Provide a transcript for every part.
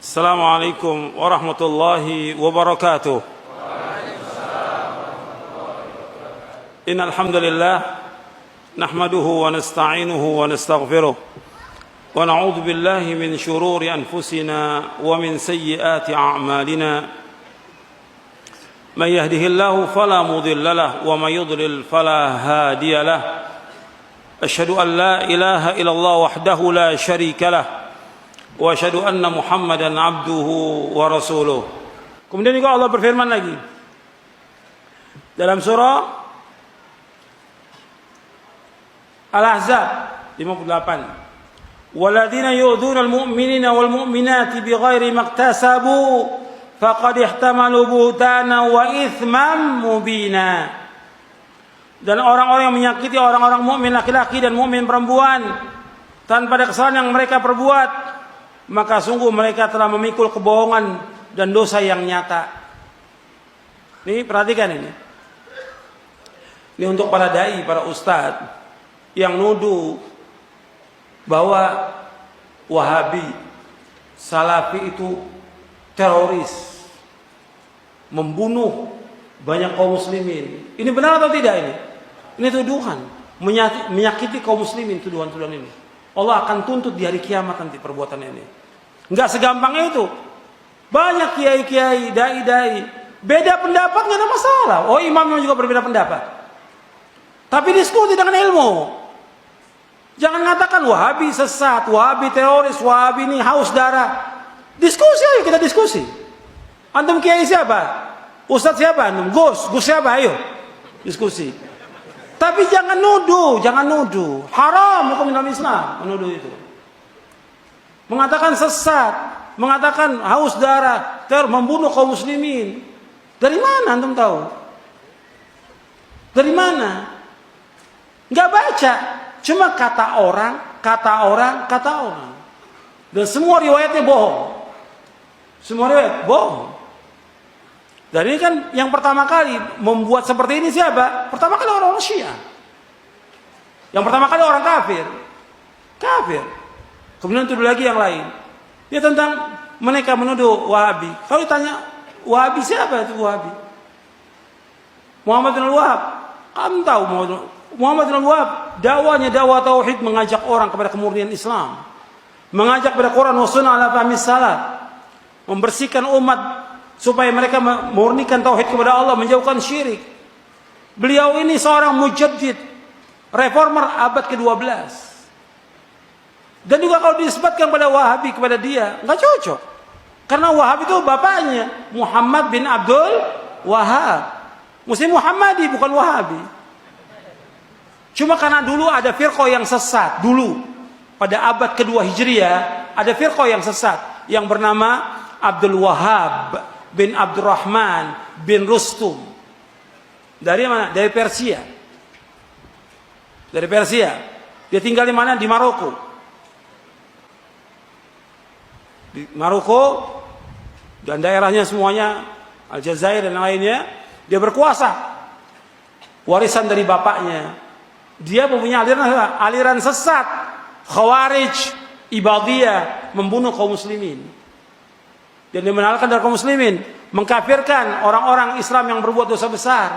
السلام عليكم ورحمة الله وبركاته. إن الحمد لله نحمده ونستعينه ونستغفره ونعوذ بالله من شرور أنفسنا ومن سيئات أعمالنا. من يهده الله فلا مضل له ومن يضلل فلا هادي له. أشهد أن لا إله إلا الله وحده لا شريك له wa asyhadu anna Muhammadan abduhu wa rasuluh. Kemudian juga Allah berfirman lagi dalam surah Al-Ahzab 58, walladzina yu'dzuna al-mu'minina wal mu'minati bighairi maktasabu faqad ihtamalu buhtana wa itsman mubina. Dan orang-orang yang menyakiti orang-orang mukmin laki-laki dan mukmin perempuan tanpa ada kesalahan yang mereka perbuat, maka sungguh mereka telah memikul kebohongan dan dosa yang nyata. Ini perhatikan ini. Ini untuk para dai, para ustadz yang nuduh bahwa Wahabi, Salafi itu teroris, membunuh banyak kaum muslimin. Ini benar atau tidak ini? Ini tuduhan, menyakiti kaum muslimin, tuduhan-tuduhan ini. Allah akan tuntut di hari kiamat nanti perbuatan ini. Enggak segampang itu. Banyak kiai-kiai, dai-dai, beda pendapat enggak ada masalah. Oh, imamnya juga berbeda pendapat. Tapi diskusi dengan ilmu. Jangan mengatakan Wahabi sesat, Wahabi teroris, Wahabi ini haus darah. Diskusi ayo, kita diskusi. Antum kiai siapa? Ustadz siapa antum? Gus siapa? Ayo diskusi. Tapi jangan nuduh. Haram hukum dalam Islam menuduh itu. Mengatakan sesat, mengatakan haus darah, membunuh kaum muslimin. Dari mana antum tahu? Dari mana? Enggak baca. Cuma kata orang. Dan semua riwayatnya bohong. Dan ini kan yang pertama kali membuat seperti ini siapa? Pertama kali orang-orang Syiah. Yang pertama kali orang kafir. Kemudian tuduh lagi yang lain. Dia tentang mereka menuduh Wahabi. Kalau ditanya Wahabi siapa itu Wahabi? Muhammad bin Al-Wahhab. Kamu tahu Muhammad bin Al-Wahhab dakwahnya dakwah tauhid, mengajak orang kepada kemurnian Islam. Mengajak kepada Quran wa sunnah ala fahmi salaf. Membersihkan umat supaya mereka memurnikan tauhid kepada Allah, menjauhkan syirik. Beliau ini seorang mujaddid, reformer abad ke-12. Dan juga kalau disebutkan pada Wahabi, kepada dia nggak cocok, karena Wahabi itu bapaknya Muhammad bin Abdul Wahhab. Mesti Muhammadi, bukan Wahabi. Cuma karena dulu ada firqah yang sesat, dulu pada abad kedua Hijriah ada firqah yang sesat yang bernama Abdul Wahhab bin Abdurrahman bin Rustum. Dari mana? Dari Persia. Dia tinggal di mana? Di Maroko. Di Maroko dan daerahnya semuanya, Aljazair dan lainnya, dia berkuasa. Warisan dari bapaknya. Dia mempunyai aliran sesat, Khawarij, Ibadiyah, membunuh kaum muslimin. Dan dia menalkan dari kaum muslimin, mengkafirkan orang-orang Islam yang berbuat dosa besar.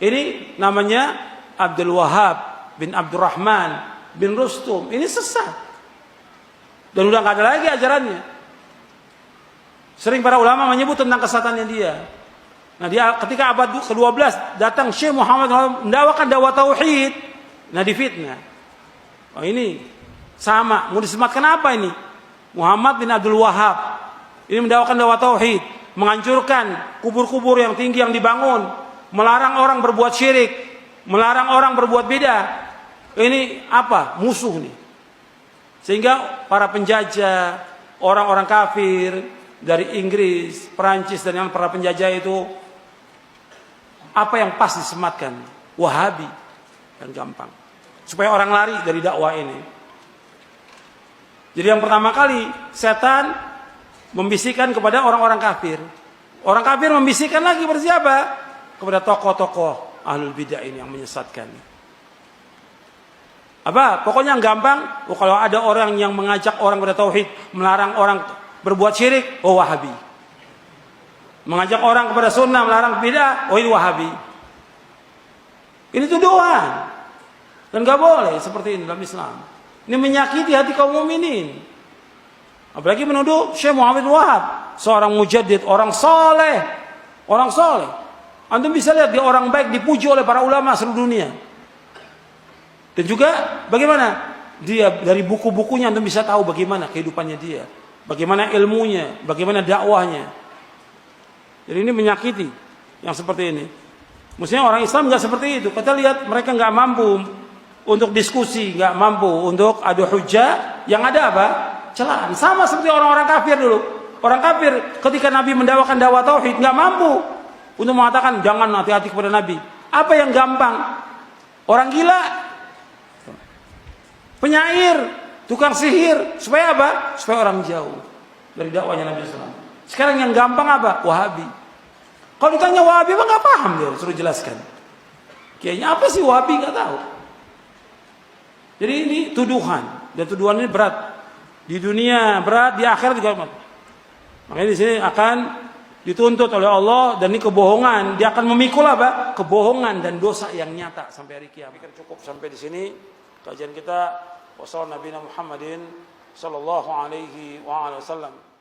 Ini namanya Abdul Wahhab bin Abdurrahman bin Rustum. Ini sesat. Dan udah nggak ada lagi ajarannya. Sering para ulama menyebut tentang kesesatannya dia. Nah, dia ketika abad ke-12 datang Syekh Muhammad mendakwakan dakwah tauhid. Nah, difitnah. Oh, ini sama, mau disematkan apa ini? Muhammad bin Abdul Wahhab ini mendakwakan dakwah tauhid, menghancurkan kubur-kubur yang tinggi yang dibangun, melarang orang berbuat syirik, melarang orang berbuat bidah. Ini apa? Musuh nih. Sehingga para penjajah, orang-orang kafir dari Inggris, Perancis dan yang para penjajah itu, apa yang pas disematkan? Wahabi. Kan gampang. Supaya orang lari dari dakwah ini. Jadi yang pertama kali setan membisikkan kepada orang-orang kafir. Orang kafir membisikkan lagi kepada siapa? Kepada tokoh-tokoh ahlul bidah ini yang menyesatkan. Apa? Pokoknya yang gampang. Kalau ada orang yang mengajak orang pada tauhid, melarang orang berbuat syirik, oh Wahabi. Mengajak orang kepada sunnah, melarang bid'ah, oh ini Wahabi. Ini tuduhan. Dan gak boleh seperti ini dalam Islam. Ini menyakiti hati kaum mukminin. Apalagi menuduh Syekh Muhammad Wahab, seorang mujaddid, orang soleh. Orang soleh. Antum bisa lihat dia orang baik, dipuji oleh para ulama seluruh dunia. Dan juga bagaimana dia dari buku-bukunya antum bisa tahu bagaimana kehidupannya dia, bagaimana ilmunya, bagaimana dakwahnya. Jadi ini menyakiti yang seperti ini. Mestinya orang Islam nggak seperti itu. Kita lihat mereka nggak mampu untuk diskusi, nggak mampu untuk adu hujjah. Yang ada apa? Celaan. Sama seperti orang-orang kafir dulu. Orang kafir ketika Nabi mendakwakan dakwah tauhid nggak mampu untuk mengatakan jangan hati-hati kepada Nabi. Apa yang gampang? Orang gila, penyair, tukang sihir, supaya apa? Supaya orang jauh dari dakwahnya Nabi SAW. Sekarang yang gampang apa? Wahabi. Kalau ditanya Wahabi, apa nggak paham dia, suruh jelaskan. Kayaknya apa sih Wahabi nggak tahu. Jadi ini tuduhan, dan tuduhan ini berat di dunia, berat di akhirat juga. Makanya di sini akan dituntut oleh Allah, dan ini kebohongan. Dia akan memikul apa? Kebohongan dan dosa yang nyata sampai hari kiamat. Cukup sampai di sini kajian kita. Wassalamualaikum warahmatullahi wabarakatuh.